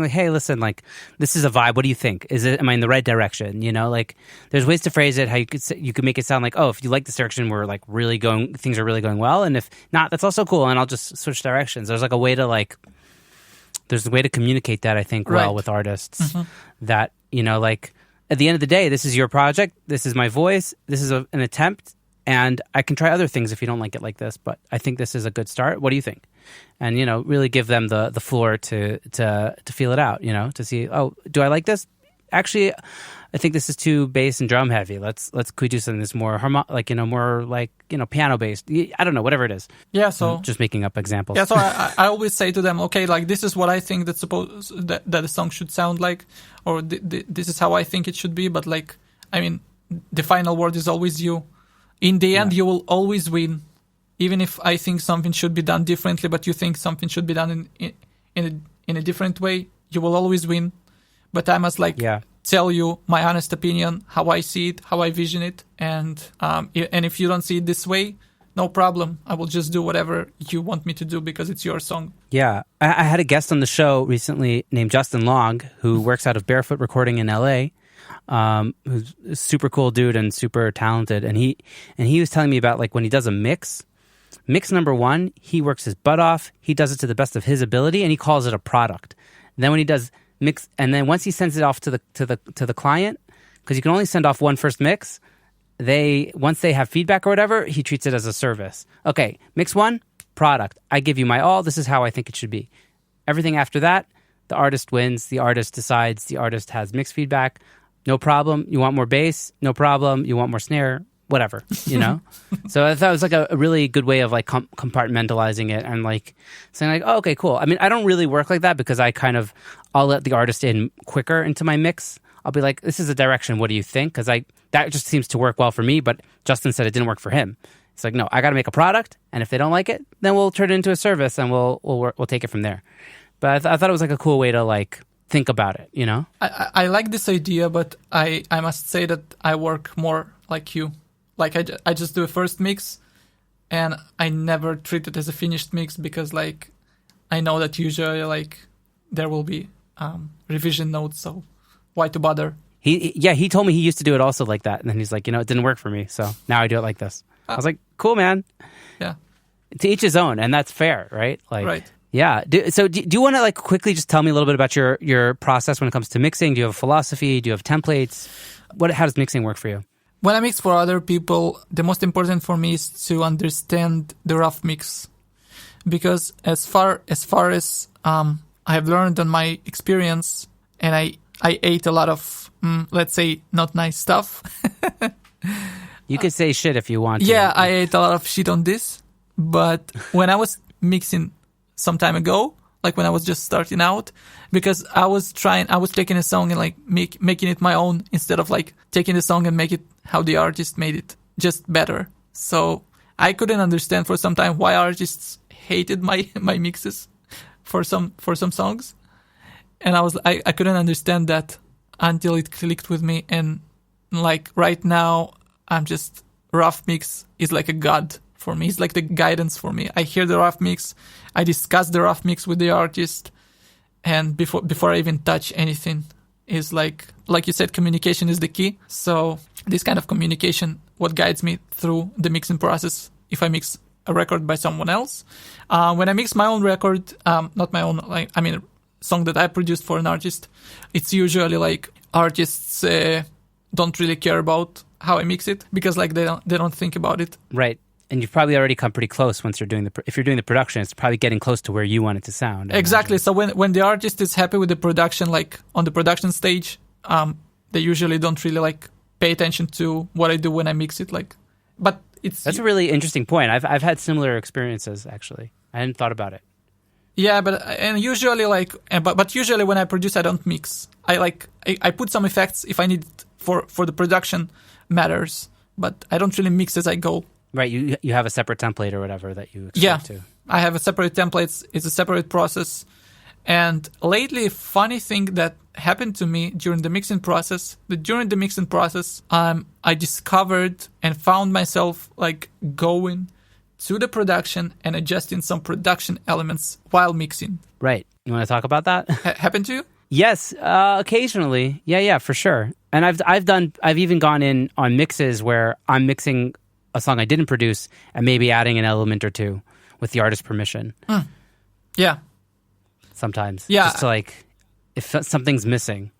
like, hey, listen, like, this is a vibe. What do you think? Am I in the right direction? You know, like, there's ways to phrase it how you could make it sound like, oh, if you like this direction, we're like things are really going well. And if not, that's also cool. And I'll just switch directions. There's a way to communicate that, I think, well with artists that, you know, like, at the end of the day, this is your project. This is my voice. This is an attempt. And I can try other things if you don't like it like this, but I think this is a good start. What do you think? And, you know, really give them the floor to feel it out, you know, to see, oh, do I like this? Actually, I think this is too bass and drum heavy. Could we do something that's more piano based? I don't know, whatever it is. Yeah, so just making up examples. Yeah, so I always say to them, okay, like, this is what I think that a song should sound like, or this is how I think it should be. But, like, I mean, the final word is always you. In the end, you will always win, even if I think something should be done differently, but you think something should be done in a different way. You will always win. But I must tell you my honest opinion, how I see it, how I vision it, and if you don't see it this way, no problem. I will just do whatever you want me to do because it's your song. Yeah, I had a guest on the show recently named Justin Long, who works out of Barefoot Recording in LA. Who's a super cool dude and super talented, and he was telling me about, like, when he does a mix number one, he works his butt off, he does it to the best of his ability, and he calls it a product. And then when he does mix, and then once he sends it off to the client, because you can only send off one first mix, once they have feedback or whatever, he treats it as a service. Okay, mix one, product, I give you my all, this is how I think it should be. Everything after that, the artist wins, the artist decides, the artist has mixed feedback. No problem. You want more bass? No problem. You want more snare? Whatever, you know? So I thought it was like a really good way of, like, compartmentalizing it and, like, saying, like, oh, okay, cool. I mean, I don't really work like that because I'll let the artist in quicker into my mix. I'll be like, this is a direction. What do you think? Because that just seems to work well for me, but Justin said it didn't work for him. It's like, no, I got to make a product, and if they don't like it, then we'll turn it into a service and we'll take it from there. But I thought it was, like, a cool way to, like, think about it, you know? I like this idea, but I must say that I work more like you. Like, I just do a first mix, and I never treat it as a finished mix because, like, I know that usually, like, there will be revision notes, so why to bother? He told me he used to do it also like that, and then he's like, you know, it didn't work for me, so now I do it like this. I was like, cool, man. Yeah. To each his own, and that's fair, right? Like, right. Yeah. Do you want to, like, quickly just tell me a little bit about your process when it comes to mixing? Do you have a philosophy? Do you have templates? How does mixing work for you? When I mix for other people, the most important for me is to understand the rough mix, because as far as I have learned on my experience, and I ate a lot of let's say not nice stuff. You could say shit if you want to. Yeah, I ate a lot of shit on this, but when I was mixing some time ago, like when I was just starting out, because I was taking a song and, like, making it my own instead of, like, taking the song and make it how the artist made it, just better. So I couldn't understand for some time why artists hated my mixes for some songs, and I couldn't understand that until it clicked with me. And, like, right now, I'm just, rough mix is like a god for me. It's like the guidance for me. I hear the rough mix, I discuss the rough mix with the artist, and before I even touch anything, is like you said, communication is the key. So this kind of communication, what guides me through the mixing process. If I mix a record by someone else, when I mix my own record, not my own, like, I mean, song that I produced for an artist, it's usually like artists don't really care about how I mix it because, like, they don't think about it. Right. And you've probably already come pretty close once if you're doing the production, it's probably getting close to where you want it to sound. Exactly. So when the artist is happy with the production, like on the production stage, they usually don't really, like, pay attention to what I do when I mix it. Like, but that's a really interesting point. I've had similar experiences, actually. I hadn't thought about it. Yeah, but usually, like, but usually when I produce, I don't mix. I put some effects if I need it for the production matters, but I don't really mix as I go. Right, you have a separate template or whatever that you expect to. I have a separate template. It's a separate process. And lately, a funny thing that happened to me during the mixing process, I discovered and found myself, like, going to the production and adjusting some production elements while mixing. Right. You want to talk about that? Happened to you? Yes, occasionally. Yeah, for sure. And I've even gone in on mixes where I'm mixing a song I didn't produce and maybe adding an element or two with the artist's permission. Yeah. Sometimes. Yeah. Just to like, if something's missing.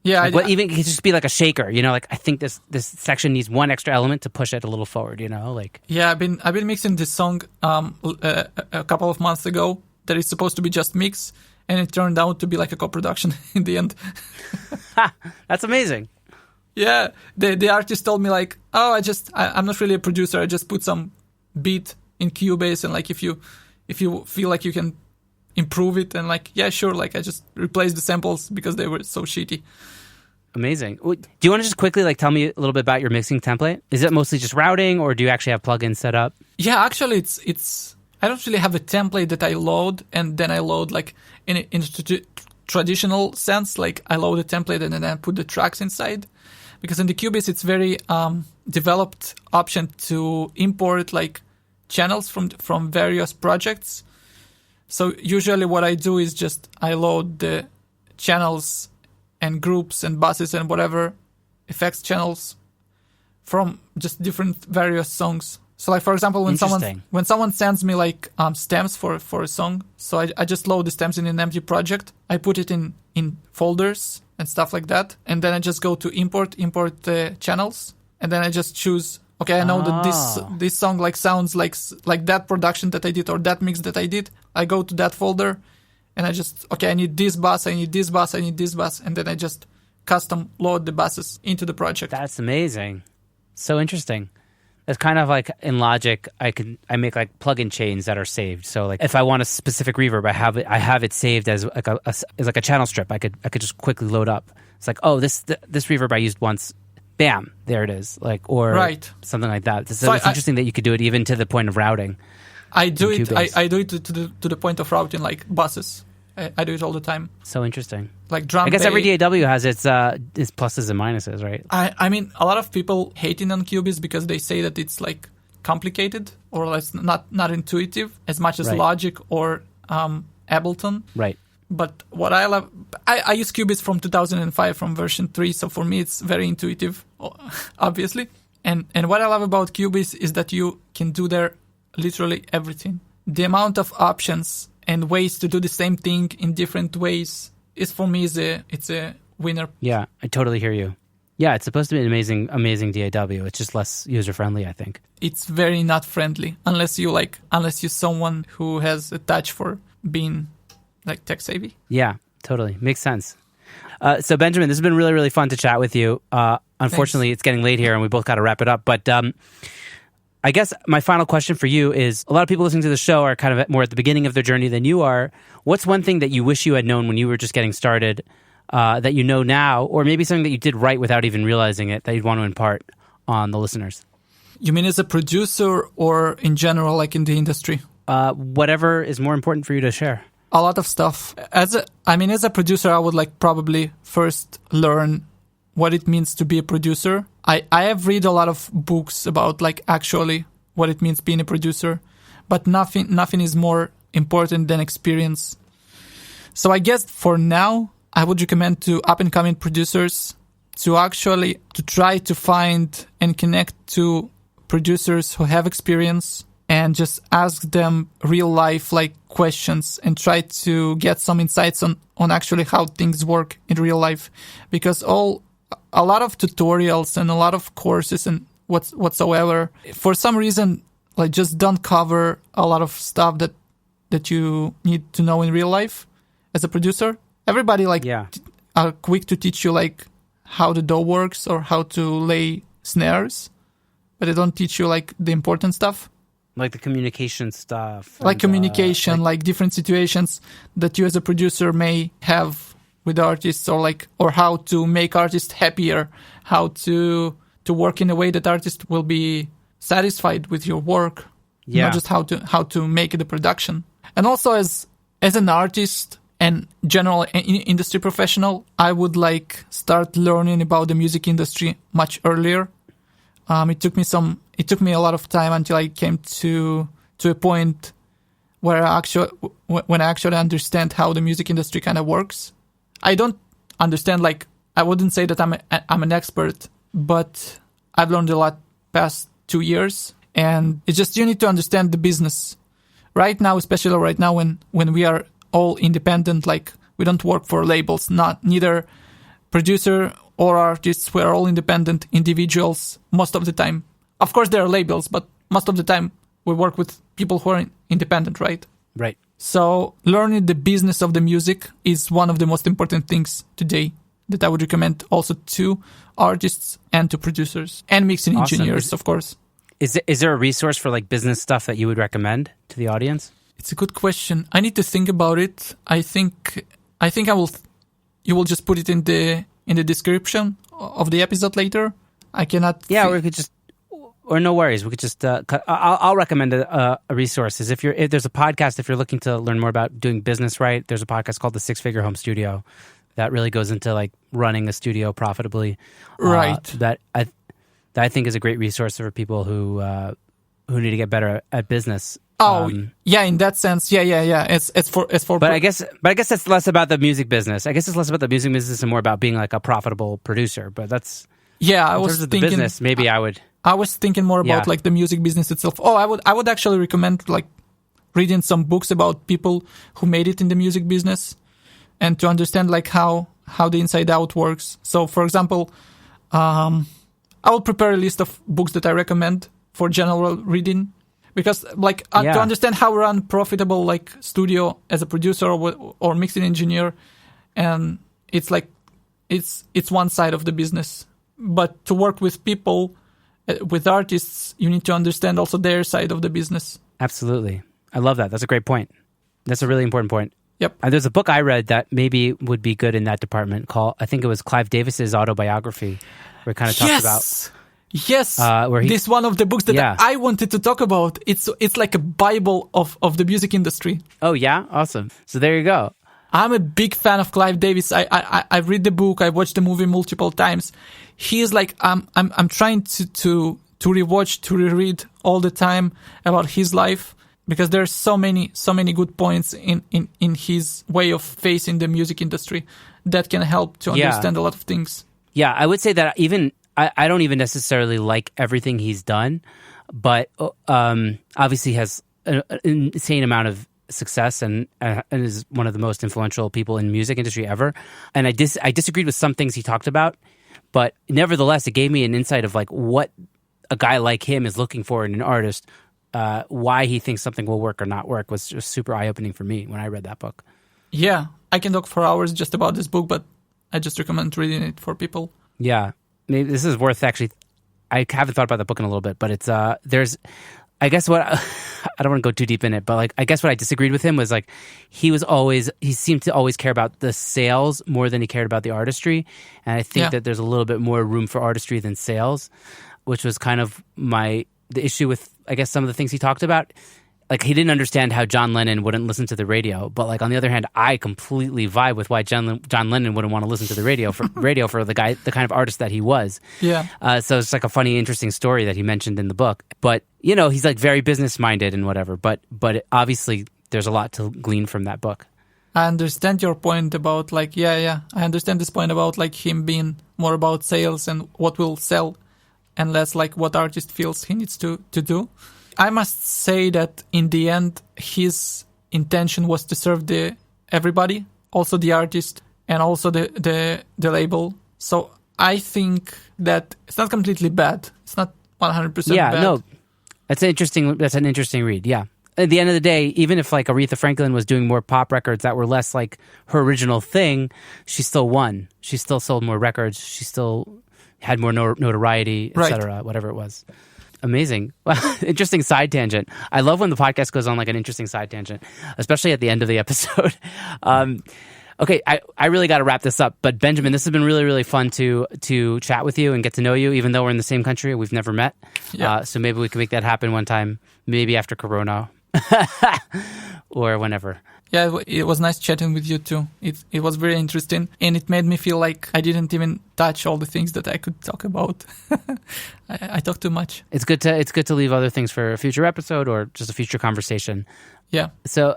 Yeah. Like, even it could just be like a shaker, like I think this section needs one extra element to push it a little forward, like. Yeah, I've been mixing this song a couple of months ago that is supposed to be just mix, and it turned out to be like a co-production in the end. That's amazing. Yeah, the artist told me like, oh, I'm not really a producer. I just put some beat in Cubase, and like if you feel like you can improve it, and like, yeah, sure, like I just replaced the samples because they were so shitty. Amazing. Do you want to just quickly like tell me a little bit about your mixing template? Is it mostly just routing, or do you actually have plugins set up? Yeah, actually, it's I don't really have a template that I load, and then I load like in traditional sense, like I load a template and then I put the tracks inside. Because in the Cubase, it's very developed option to import like channels from various projects. So usually what I do is just I load the channels and groups and buses and whatever effects channels from just different various songs. So like, for example, when someone sends me like stems for a song, so I just load the stems in an empty project. I put it in folders and stuff like that. And then I just go to import the channels. And then I just choose, okay, I know that this song like sounds like that production that I did or that mix that I did. I go to that folder and I just, okay, I need this bus, I need this bus, I need this bus. And then I just custom load the buses into the project. That's amazing. So interesting. It's kind of like in Logic, I make like plugin chains that are saved. So like if I want a specific reverb, I have it saved as like a channel strip. I could just quickly load up. It's like, oh, this reverb I used once, bam, there it is. Like, or right. Something like that. So it's interesting that you could do it even to the point of routing. I do it to the point of routing like buses. I do it all the time. So interesting. Like drum. I guess every DAW has its pluses and minuses, right? I mean, a lot of people hating on Cubase because they say that it's like complicated or it's not intuitive as much as Logic or Ableton. Right. But what I love, I use Cubase from 2005 from version 3, so for me it's very intuitive, obviously. And what I love about Cubase is that you can do there literally everything. The amount of options and ways to do the same thing in different ways is for me it's a winner. Yeah, I totally hear you. Yeah, it's supposed to be an amazing DAW. It's just less user friendly, I think. It's very not friendly unless you're someone who has a touch for being like tech savvy. Yeah, totally makes sense. So Benjamin, this has been really, really fun to chat with you. Unfortunately, It's getting late here, and we both got to wrap it up. But I guess my final question for you is, a lot of people listening to the show are kind of more at the beginning of their journey than you are. What's one thing that you wish you had known when you were just getting started that you know now, or maybe something that you did right without even realizing it that you'd want to impart on the listeners? You mean as a producer or in general, like in the industry? Whatever is more important for you to share. A lot of stuff. As a producer, I would like probably first learn what it means to be a producer. I have read a lot of books about like actually what it means being a producer, but nothing is more important than experience. So I guess for now, I would recommend to up and coming producers to try to find and connect to producers who have experience and just ask them real life like questions and try to get some insights on actually how things work in real life, because a lot of tutorials and a lot of courses and whatsoever, for some reason, like just don't cover a lot of stuff that you need to know in real life as a producer. Everybody are quick to teach you like how the DAW works or how to lay snares, but they don't teach you like the important stuff. Like the communication stuff. Like communication, like different situations that you as a producer may have with artists, or how to make artists happier, how to work in a way that artists will be satisfied with your work, not just how to make the production. And also as an artist and general industry professional, I would like start learning about the music industry much earlier. It took me a lot of time until I came to a point when I actually understand how the music industry kind of works. I don't understand, like, I wouldn't say that I'm an expert, but I've learned a lot past 2 years, and it's just you need to understand the business. Right now, especially right now when we are all independent, like we don't work for labels, neither producer or artists, we're all independent individuals most of the time. Of course, there are labels, but most of the time we work with people who are independent, right? Right. So learning the business of the music is one of the most important things today that I would recommend also to artists and to producers and mixing engineers, of course. Is there a resource for like business stuff that you would recommend to the audience? It's a good question. I need to think about it. I think you will just put it in the description of the episode later. I cannot. Yeah, or we could just. Or no worries, we could just. I'll recommend a resource. If there's a podcast, if you're looking to learn more about doing business right, there's a podcast called the 6-Figure Home Studio that really goes into like running a studio profitably. Right. That I think is a great resource for people who need to get better at business. Oh, yeah, in that sense, yeah. It's for. But I guess that's less about the music business. I guess it's less about the music business and more about being like a profitable producer. But that's I in was terms of thinking the business. Maybe I would. I was thinking more about like the music business itself. Oh, I would actually recommend like reading some books about people who made it in the music business and to understand like how the inside out works. So, for example, I will prepare a list of books that I recommend for general reading. Because like to understand how to run profitable like studio as a producer or mixing engineer, and it's like it's one side of the business. But to work with people, with artists, you need to understand also their side of the business. Absolutely, I love that. That's a great point. That's a really important point. Yep. There's a book I read that maybe would be good in that department called, I think it was Clive Davis's autobiography, where it kind of talks about. Yes, this is one of the books that I wanted to talk about. It's like a Bible of the music industry. Oh yeah, awesome. So there you go. I'm a big fan of Clive Davis. I read the book. I watched the movie multiple times. He is like I'm trying to rewatch, to reread all the time about his life because there's so many good points in his way of facing the music industry that can help to understand a lot of things. Yeah, I would say that even. I don't even necessarily like everything he's done, but obviously has an insane amount of success and is one of the most influential people in music industry ever. And I disagreed with some things he talked about, but nevertheless, it gave me an insight of like what a guy like him is looking for in an artist. Why he thinks something will work or not work was just super eye-opening for me when I read that book. Yeah, I can talk for hours just about this book, but I just recommend reading it for people. Yeah. Maybe this is worth actually. I haven't thought about the book in a little bit, but it's there's. I guess what I don't want to go too deep in it, but like I guess what I disagreed with him was like he seemed to always care about the sales more than he cared about the artistry, and I think that there's a little bit more room for artistry than sales, which was kind of the issue with I guess some of the things he talked about. Like he didn't understand how John Lennon wouldn't listen to the radio, but like on the other hand, I completely vibe with why John Lennon wouldn't want to listen to the radio for the kind of artist that he was. Yeah. So it's like a funny, interesting story that he mentioned in the book. But he's like very business minded and whatever. But obviously, there's a lot to glean from that book. I understand your point about like I understand this point about like him being more about sales and what will sell, and less like what artist feels he needs to do. I must say that in the end, his intention was to serve everybody, also the artist and also the label. So I think that it's not completely bad. It's not 100% bad. Yeah, no, that's an interesting read. Yeah. At the end of the day, even if like Aretha Franklin was doing more pop records that were less like her original thing, she still won. She still sold more records. She still had more notoriety, etc. Whatever it was. Amazing. Interesting side tangent. I love when the podcast goes on like an interesting side tangent, especially at the end of the episode. Okay, I really got to wrap this up. But Benjamin, this has been really, really fun to chat with you and get to know you, even though we're in the same country. We've never met. Yeah. So maybe we can make that happen one time, maybe after Corona or whenever. Yeah, it was nice chatting with you too. It was very interesting, and it made me feel like I didn't even touch all the things that I could talk about. I talk too much. It's good to leave other things for a future episode or just a future conversation. Yeah. So,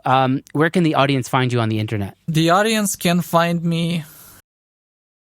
where can the audience find you on the internet? The audience can find me